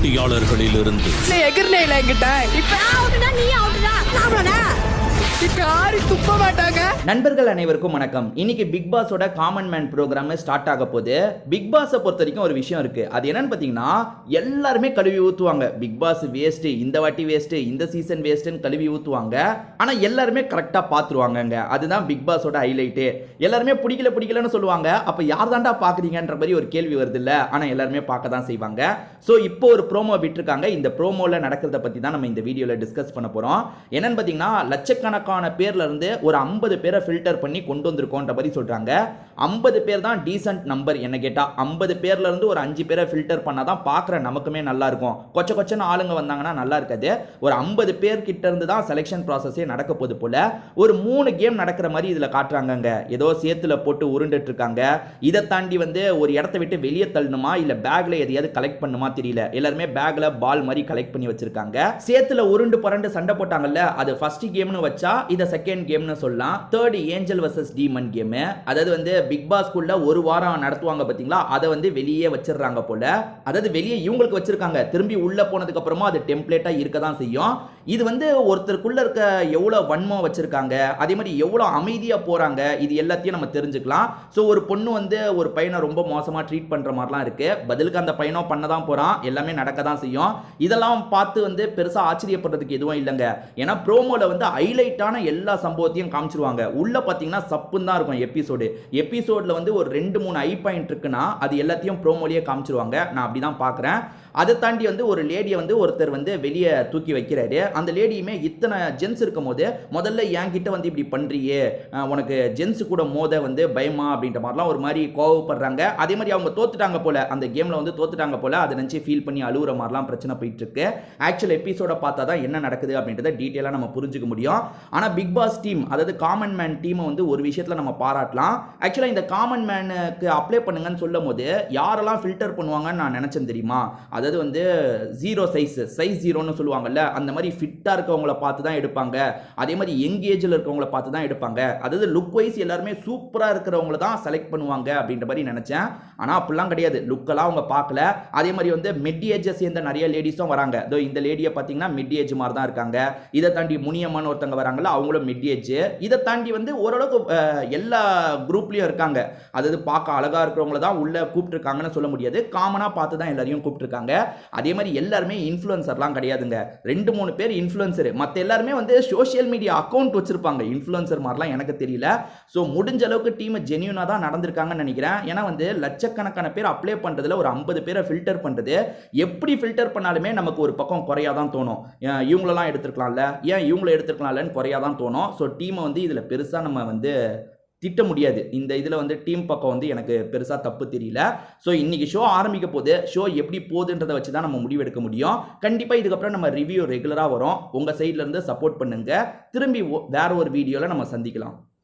போட்டியாளர்களிலிருந்து துப்ப மாட்டாங்க. நண்பர்கள் அனைவருக்கும் வணக்கம். இன்னைக்கு பிக் பாஸோட காமன் மேன் ப்ரோக்ராம் ஸ்டார்ட் ஆக போகுது. பிக் பாஸை பொறுத்த வரைக்கும் ஒரு விஷயம் இருக்கு. அது என்னன்னு பார்த்தீங்கன்னா, எல்லாருமே கழுவி ஊற்றுவாங்க. பிக் பாஸ் வேஸ்ட், இந்த வாட்டி வேஸ்ட், இந்த சீசன் வேஸ்ட்னு கழுவி ஊற்றுவாங்க. ஆனால் எல்லாருமே கரெக்டாக பார்த்துருவாங்கங்க. அதுதான் பிக் பாஸோட ஹைலைட்டு. எல்லாருமே பிடிக்கலன்னு சொல்லுவாங்க. அப்போ யார் தாண்டா பார்க்குறீங்கன்ற மாதிரி ஒரு கேள்வி வருது இல்லை? ஆனால் எல்லாருமே பார்க்க தான் செய்வாங்க. ஸோ இப்போ ஒரு ப்ரோமோ விட்டுருக்காங்க. இந்த ப்ரோமோவில் நடக்கிறத பற்றி தான் நம்ம இந்த வீடியோவில் டிஸ்கஸ் பண்ண போகிறோம். என்னன்னு பார்த்தீங்கன்னா, லட்சக்கணக்கான பேர்ல இருந்து ஒரு 50 பேரை ஃபில்டர் பண்ணி கொண்டு வந்திருக்கோன்ற மாதிரி சொல்றாங்க. 50 பேர் தான் டீசன்ட் நம்பர். என்ன கேட்டா 50 பேர்ல இருந்து ஒரு 5 பேரை ஃபில்டர் பண்ணாதான் பார்க்குற நமக்குமே நல்லா இருக்கும். கொச்சன்னு ஆளுங்க வந்தாங்கன்னா நல்லா இருக்காது. ஒரு 50 பேர் கிட்ட இருந்து தான் செலெக்ஷன் ப்ராசஸே நடக்க போது போல. ஒரு 3 கேம் நடக்கிற மாதிரி இதுல காட்டுறாங்க. ஏதோ சேத்துல போட்டு உருண்டுட்டு இருக்காங்க. இதை தாண்டி வந்து ஒரு இடத்த விட்டு வெளியே தள்ளணுமா இல்ல பேக்ல எதையாவது கலெக்ட் பண்ணுமா தெரியல. எல்லாருமே பேக்ல பால் மாதிரி கலெக்ட் பண்ணி வச்சிருக்காங்க. சேத்துல உருண்டு புரண்டு சண்டை போட்டாங்கல்ல, அது ஃபர்ஸ்ட் கேம்னு வச்சா இத செகண்ட் கேம்னு சொல்லலாம். Third angel versus demon game. அதாவது வந்து பிக் பாஸ் குள்ள ஒரு வாரம் நடத்துவாங்க பாத்தீங்களா, அதை வந்து வெளியே வச்சிடறாங்க போல. அதாவது வெளியே இவங்களுக்கு வச்சிருக்காங்க. திரும்பி உள்ள போனதுக்கு அப்புறமா அது டெம்ப்ளேட்டா இருக்க தான் செய்யும். இது வந்து ஒருத்தருக்குள்ள இருக்க எவ்வளவு வன்மம் வச்சிருக்காங்க, அதே மாதிரி எவ்வளவு அமைதியா போறாங்க, இது எல்லாத்தையும் நம்ம தெரிஞ்சுக்கலாம். ஸோ ஒரு பொண்ணு வந்து ஒரு பையனை ரொம்ப மோசமா ட்ரீட் பண்ற மாதிரிலாம் இருக்கு. பதிலுக்கு அந்த பையனோ பண்ணதான் போறான். எல்லாமே நடக்க தான் செய்யும். இதெல்லாம் பார்த்து வந்து பெருசா ஆச்சரியப்படுறதுக்கு எதுவும் இல்லைங்க. ஏன்னா ப்ரோமோல வந்து ஹைலைட்டான எல்லா சம்பவத்தையும் காமிச்சிருவாங்க. உள்ள பாத்தீங்கன்னா சப்புன்னு தான் இருக்கும் எபிசோட்ல வந்து ஒரு 2-3 ஐ பாயிண்ட் இருக்குன்னா அது எல்லாத்தையும் ப்ரோமோலயே காமிச்சிருவாங்க. நான் அப்படிதான் பார்க்குறேன். அதை தாண்டி வந்து ஒரு லேடியை வந்து ஒருத்தர் வந்து வெளியே தூக்கி வைக்கிறாரு. அந்த லேடியுமே இத்தனை ஜென்ஸ் இருக்கும் போது முதல்ல என்கிட்ட வந்து இப்படி பண்றியே, உனக்கு ஜென்ஸ் கூட மோத வந்து பயமா அப்படின்ற மாதிரிலாம் ஒரு மாதிரி கோவப்படுறாங்க. அதே மாதிரி அவங்க தோத்துட்டாங்க போல, அந்த கேம்ல வந்து தோத்துட்டாங்க போல. அதை நினைச்சு ஃபீல் பண்ணி அழுகுற மாதிரிலாம் பிரச்சனை போயிட்டு இருக்கு. ஆக்சுவல் எபிசோட பார்த்தா தான் என்ன நடக்குது அப்படின்றத டீட்டெயிலாக நம்ம புரிஞ்சுக்க முடியும். ஆனால் பிக் பாஸ் டீம், அதாவது காமன் மேன் டீமை வந்து ஒரு விஷயத்தில் நம்ம பாராட்டலாம். ஆக்சுவலாக இந்த காமன் மேனுக்கு அப்ளை பண்ணுங்கன்னு சொல்லும் போது யாரெல்லாம் ஃபில்டர் பண்ணுவாங்கன்னு நான் நினைச்சேன் தெரியுமா? அதாவது வந்து ஜீரோ சைஸ் ஜீரோன்னு சொல்லுவாங்கல்ல, அந்த மாதிரி ஃபிட்டாக இருக்கவங்கள பார்த்து தான் எடுப்பாங்க. அதே மாதிரி யங் ஏஜில் இருக்கவங்கள பார்த்து தான் எடுப்பாங்க. அதாவது லுக் வைஸ் எல்லாருமே சூப்பராக இருக்கிறவங்கள தான் செலக்ட் பண்ணுவாங்க அப்படின்ற மாதிரி நினைச்சேன். ஆனால் அப்படிலாம் கிடையாது. லுக்கெல்லாம் அவங்க பார்க்கல. அதே மாதிரி வந்து மிட் ஏஜை சேர்ந்த நிறைய லேடிஸும் வராங்க. இதோ இந்த லேடியை பார்த்தீங்கன்னா மிட் ஏஜ் மாதிரி தான் இருக்காங்க. இதை தாண்டி முனியம்மான்னு ஒருத்தங்க வராங்கல்ல, அவங்களும் மிட் ஏஜ். இதை தாண்டி வந்து ஓரளவுக்கு எல்லா குரூப்லயும் இருக்காங்க. அதாவது பார்க்க அழகா இருக்கிறவங்கள தான் உள்ள கூப்பிட்டுருக்காங்கன்னு சொல்ல முடியாது. காமனா பார்த்து தான் எல்லாரையும் கூப்பிட்டுருக்காங்க. அதே மாதிரி எல்லாருமே இன்ஃப்ளூயன்சர்லாம் கிடையாதுங்க. 2-3 பேர் இன்ஃப்ளூயன்சர். மற்ற எல்லாருமே வந்து சோஷியல் மீடியா அக்கௌண்ட் வச்சிருப்பாங்க. இன்ஃப்ளூயன்சர் மாதிரிலாம் எனக்கு தெரியல. ஸோ முடிஞ்ச அளவுக்கு டீம் ஜென்யூனா தான் நடந்திருக்காங்கன்னு நினைக்கிறேன். ஏன்னா வந்து லட்சக்கணக்கான பேர் அப்ளை பண்றதுல ஒரு 50 பேரை ஃபில்டர் பண்றது, எப்படி ஃபில்டர் பண்ணாலுமே நமக்கு ஒரு பக்கம் குறையா தான் தோணும். இவங்களெல்லாம் எடுத்துருக்கலாம்ல, ஏன் இவங்களை எடுத்துருக்கலாம்லன்னு குறையா தான் தோணும். ஸோ டீமை வந்து இதுல பெருசா நம்ம வந்து திட்ட முடியாது. இந்த இதில் வந்து டீம் பக்கம் வந்து எனக்கு பெருசாக தப்பு தெரியல. ஸோ இன்னைக்கு ஷோ ஆரம்பிக்க போது, ஷோ எப்படி போகுதுன்றதை வச்சு தான் நம்ம முடிவெடுக்க முடியும். கண்டிப்பாக இதுக்கப்புறம் நம்ம ரிவ்யூ ரெகுலராக வரும். உங்கள் சைட்லேருந்து சப்போர்ட் பண்ணுங்க. திரும்பி வேற ஒரு வீடியோவில் நம்ம சந்திக்கலாம்.